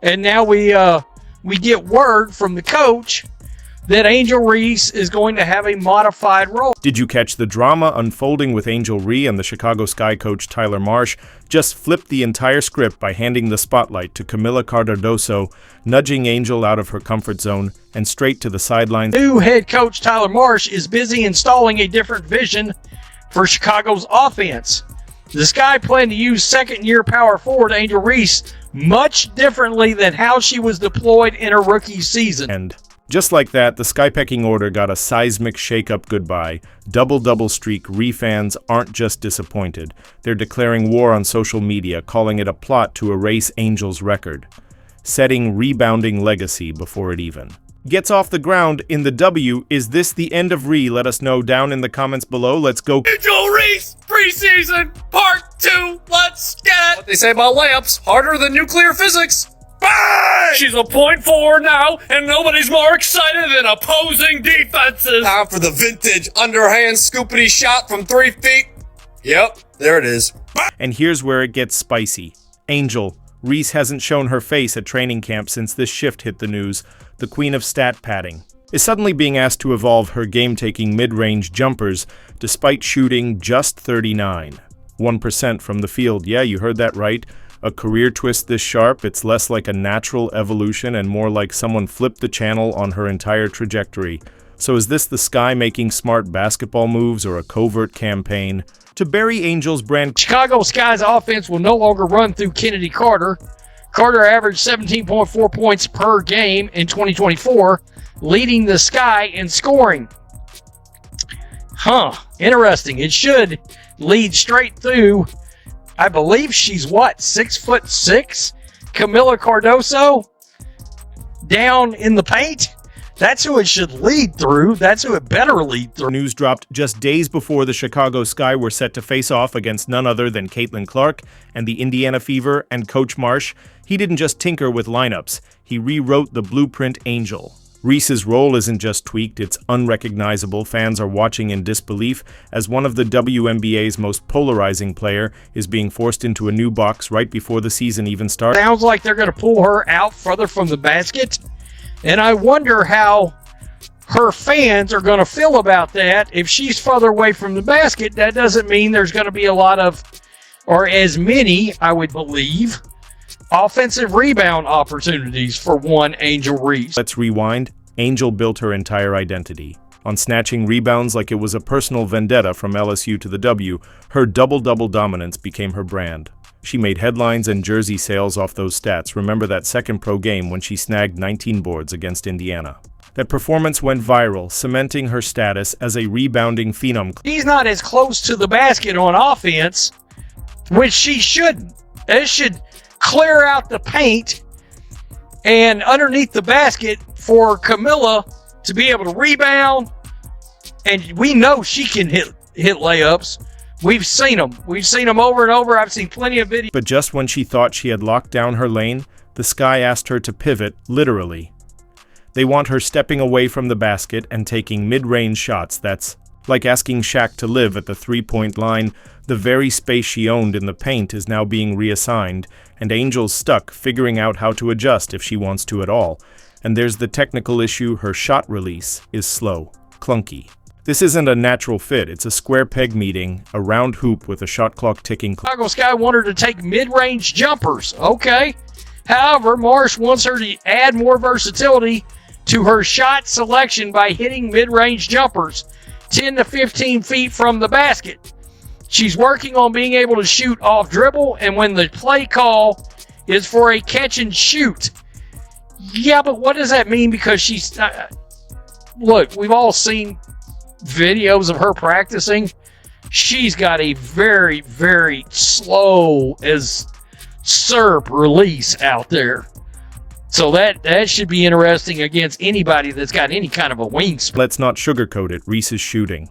And now we get word from the coach that Angel Reese is going to have a modified role. Did you catch the drama unfolding with Angel Reese and the Chicago Sky coach Tyler Marsh just flipped the entire script by handing the spotlight to Camila Cardoso, nudging Angel out of her comfort zone and straight to the sidelines? New head coach Tyler Marsh is busy installing a different vision for Chicago's offense. The Sky plan to use second-year power forward Angel Reese much differently than how she was deployed in her rookie season. And just like that, the Sky pecking order got a seismic shake-up goodbye. Double streak Reese fans aren't just disappointed. They're declaring war on social media, calling it a plot to erase Angel's record, setting rebounding legacy before it even gets off the ground in the W. Is this the end of Reese? Let us know down in the comments below. Let's go. Angel Reese preseason part 2. Let's get it. What they say about layups, harder than nuclear physics. Bang! She's a point forward now, and nobody's more excited than opposing defenses. Time for the vintage underhand scoopity shot from 3 feet. Yep, there it is. And here's where it gets spicy. Angel Reese hasn't shown her face at training camp since this shift hit the news. The queen of stat padding is suddenly being asked to evolve her game-taking mid-range jumpers despite shooting just 1% from the field. Yeah, you heard that right. A career twist this sharp, it's less like a natural evolution and more like someone flipped the channel on her entire trajectory. So is this the Sky making smart basketball moves or a covert campaign to bury Angel's brand? Chicago Sky's offense will no longer run through Kennedy Carter. Carter averaged 17.4 points per game in 2024, leading the Sky in scoring. Interesting. It should lead straight through. I believe she's 6'6"? Camila Cardoso down in the paint. That's who it should lead through. That's who it better lead through. News dropped just days before the Chicago Sky were set to face off against none other than Caitlin Clark and the Indiana Fever and Coach Marsh. He didn't just tinker with lineups. He rewrote the blueprint Angel. Reese's role isn't just tweaked, it's unrecognizable. Fans are watching in disbelief as one of the WNBA's most polarizing player is being forced into a new box right before the season even starts. Sounds like they're going to pull her out further from the basket, and I wonder how her fans are going to feel about that. If she's further away from the basket, that doesn't mean there's going to be a lot of, or as many, I would believe, offensive rebound opportunities for one Angel Reese. Let's rewind. Angel built her entire identity on snatching rebounds like it was a personal vendetta from LSU to the W. Her double-double dominance became her brand. She made headlines and jersey sales off those stats. Remember that second pro game when she snagged 19 boards against Indiana? That performance went viral, cementing her status as a rebounding phenom. She's not as close to the basket on offense, which she shouldn't. It should clear out the paint and underneath the basket for Camila to be able to rebound. And we know she can hit layups. We've seen them. We've seen them over and over. I've seen plenty of videos. But just when she thought she had locked down her lane, the Sky asked her to pivot, literally. They want her stepping away from the basket and taking mid-range shots. That's like asking Shaq to live at the three-point line. The very space she owned in the paint is now being reassigned, and Angel's stuck figuring out how to adjust if she wants to at all. And there's the technical issue, her shot release is slow, clunky. This isn't a natural fit, it's a square peg meeting, a round hoop with a shot clock ticking. Chicago Sky wanted to take mid-range jumpers, okay? However, Marsh wants her to add more versatility to her shot selection by hitting mid-range jumpers 10 to 15 feet from the basket. She's working on being able to shoot off dribble, and when the play call is for a catch and shoot. Yeah, but what does that mean? Because she's... look, we've all seen videos of her practicing. She's got a very, very slow as syrup release out there. So that should be interesting against anybody that's got any kind of a wingspan. Let's not sugarcoat it. Reese's shooting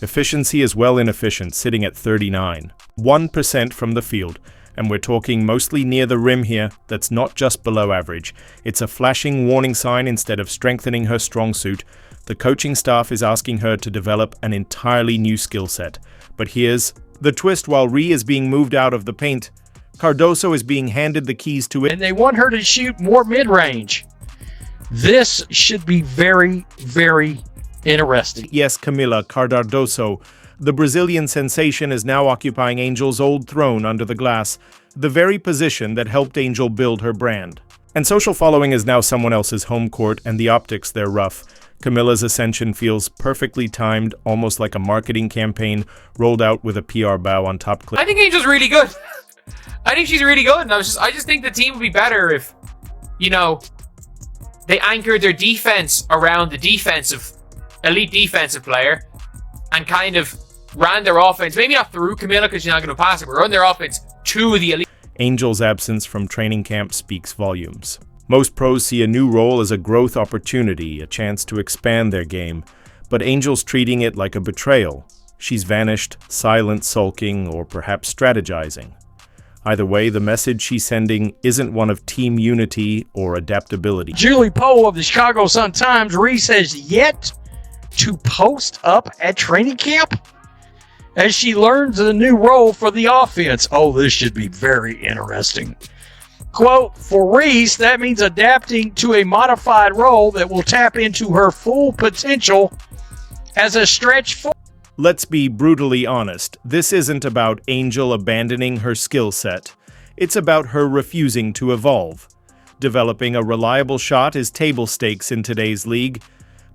efficiency is well inefficient, sitting at 1% from the field. And we're talking mostly near the rim here. That's not just below average. It's a flashing warning sign instead of strengthening her strong suit. The coaching staff is asking her to develop an entirely new skill set. But here's the twist: while Reese is being moved out of the paint, Cardoso is being handed the keys to it, and they want her to shoot more mid-range. This should be very, very interesting. Yes, Camila Cardoso, the Brazilian sensation, is now occupying Angel's old throne under the glass, the very position that helped Angel build her brand. And social following is now someone else's home court, and the optics, they're rough. Camilla's ascension feels perfectly timed, almost like a marketing campaign rolled out with a PR bow on top clip. I think Angel's really good. I think she's really good, and I just think the team would be better if, they anchored their defense around the elite defensive player, and kind of ran their offense, maybe not through Camilla because she's not going to pass it, but run their offense to the elite. Angel's absence from training camp speaks volumes. Most pros see a new role as a growth opportunity, a chance to expand their game, but Angel's treating it like a betrayal. She's vanished, silent, sulking, or perhaps strategizing. Either way, the message she's sending isn't one of team unity or adaptability. Julie Poe of the Chicago Sun-Times, Reese has yet to post up at training camp as she learns a new role for the offense. Oh, this should be very interesting. Quote, for Reese, that means adapting to a modified role that will tap into her full potential as a stretch four. Let's be brutally honest, this isn't about Angel abandoning her skill set. It's about her refusing to evolve. Developing a reliable shot is table stakes in today's league,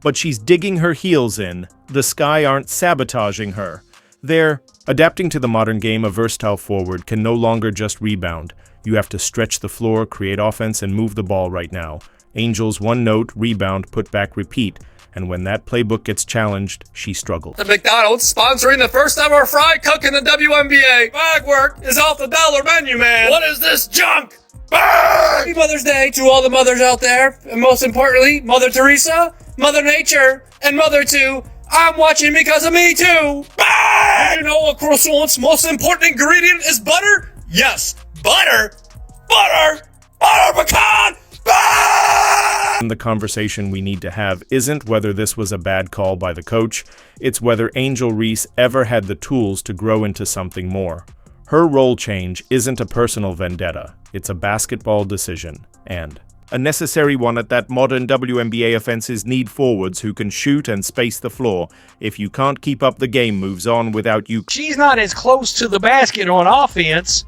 but she's digging her heels in. The Sky aren't sabotaging her. They're adapting to the modern game. A versatile forward can no longer just rebound. You have to stretch the floor, create offense, and move the ball right now. Angel's one note, rebound, put back, repeat. And when that playbook gets challenged, she struggles. The McDonald's sponsoring the first ever fry cook in the WNBA. Bag work is off the dollar menu, man. What is this junk? Happy Mother's Day to all the mothers out there. And most importantly, Mother Teresa, Mother Nature, and Mother 2. I'm watching because of me too. Bang! You know a croissant's most important ingredient is butter? Yes, butter. Butter pecan. Bang! The conversation we need to have isn't whether this was a bad call by the coach, it's whether Angel Reese ever had the tools to grow into something more. Her role change isn't a personal vendetta, it's a basketball decision, and a necessary one at that. Modern WNBA offenses need forwards who can shoot and space the floor. If you can't keep up, the game moves on without you. She's not as close to the basket on offense,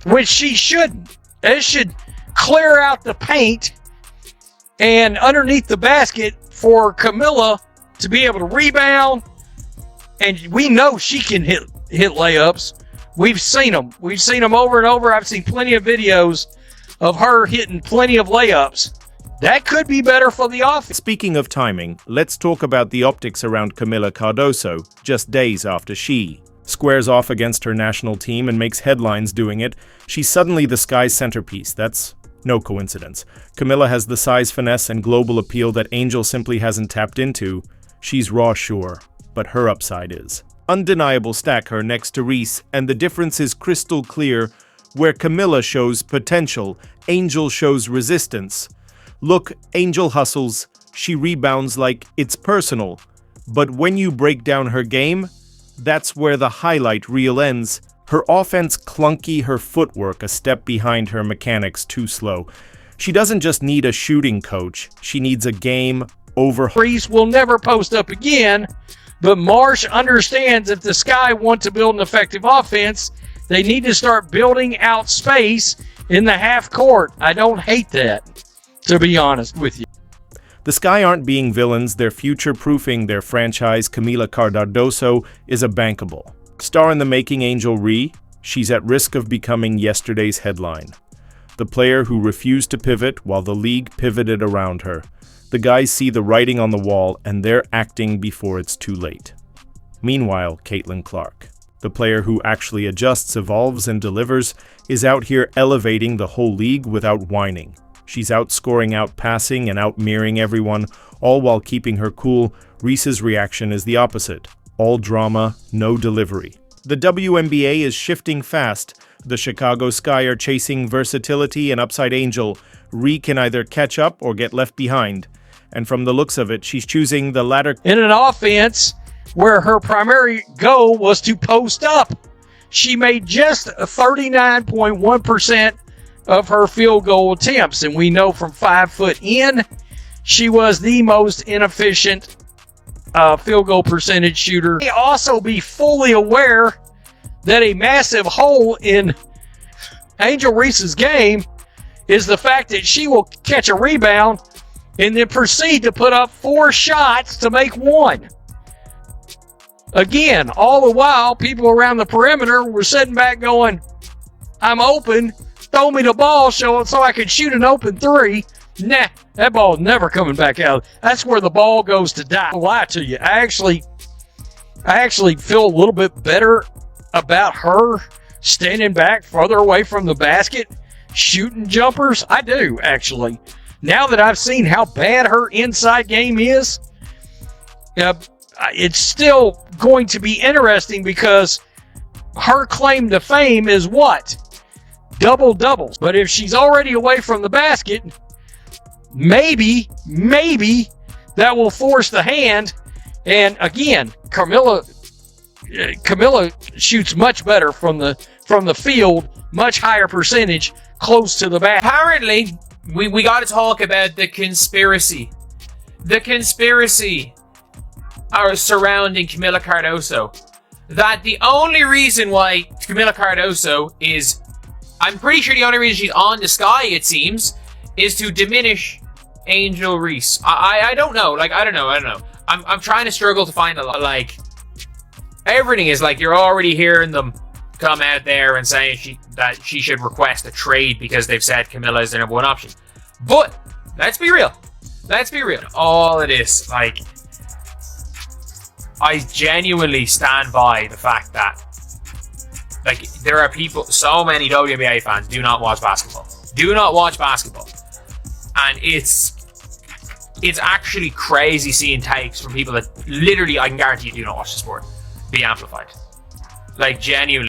which she shouldn't. It should clear out the paint and underneath the basket for Camilla to be able to rebound. And we know she can hit layups. We've seen them. We've seen them over and over. I've seen plenty of videos of her hitting plenty of layups. That could be better for the offense. Speaking of timing, let's talk about the optics around Camila Cardoso, just days after she squares off against her national team and makes headlines doing it. She's suddenly the Sky's centerpiece. That's no coincidence. Camila has the size, finesse, and global appeal that Angel simply hasn't tapped into. She's raw, sure, but her upside is undeniable. Stack her next to Reese, and the difference is crystal clear. Where Camila shows potential, Angel shows resistance. Look, Angel hustles, she rebounds like it's personal. But when you break down her game, that's where the highlight reel ends. Her offense clunky, her footwork a step behind, her mechanics too slow. She doesn't just need a shooting coach, she needs a game over. Reese will never post up again, but Marsh understands if the Sky want to build an effective offense, they need to start building out space in the half court. I don't hate that, to be honest with you. The Sky aren't being villains, they're future-proofing their franchise. Camila Cardoso is a bankable star in the making. Angel Reese, she's at risk of becoming yesterday's headline. The player who refused to pivot while the league pivoted around her. The guys see the writing on the wall and they're acting before it's too late. Meanwhile, Caitlin Clark, the player who actually adjusts, evolves, and delivers, is out here elevating the whole league without whining. She's outscoring, outpassing, and outmirroring everyone, all while keeping her cool. Reese's reaction is the opposite. All drama, no delivery. The WNBA is shifting fast. The Chicago Sky are chasing versatility and upside. Angel Reese can either catch up or get left behind. And from the looks of it, she's choosing the latter. In an offense where her primary goal was to post up. she made just 39.1% of her field goal attempts. And we know from 5 foot in, she was the most inefficient field goal percentage shooter. May also be fully aware that a massive hole in Angel Reese's game is the fact that she will catch a rebound and then proceed to put up 4 shots to make 1. Again, all the while, people around the perimeter were sitting back going, I'm open, throw me the ball so I could shoot an open 3. Nah, that ball's never coming back out. That's where the ball goes to die. I'll lie to you. I actually feel a little bit better about her standing back further away from the basket, shooting jumpers. I do, actually. Now that I've seen how bad her inside game is, it's still going to be interesting because her claim to fame is what? Double-doubles. But if she's already away from the basket, maybe that will force the hand. And again, Camilla shoots much better from the field, much higher percentage, close to the basket. Apparently, we got to talk about the conspiracy. The conspiracy surrounding Camila Cardoso. That the only reason why Camila Cardoso is, I'm pretty sure the only reason she's on the Sky, it seems, is to diminish Angel Reese. I don't know. Like, I don't know. I'm trying to struggle to find a lot. Like, everything is like you're already hearing them come out there and saying that she should request a trade because they've said Camilla is their number 1 option. But let's be real. All it is, like, I genuinely stand by the fact that, like, there are people, so many WNBA fans do not watch basketball. And it's actually crazy seeing takes from people that literally, I can guarantee you, do not watch the sport be amplified. Like, genuinely.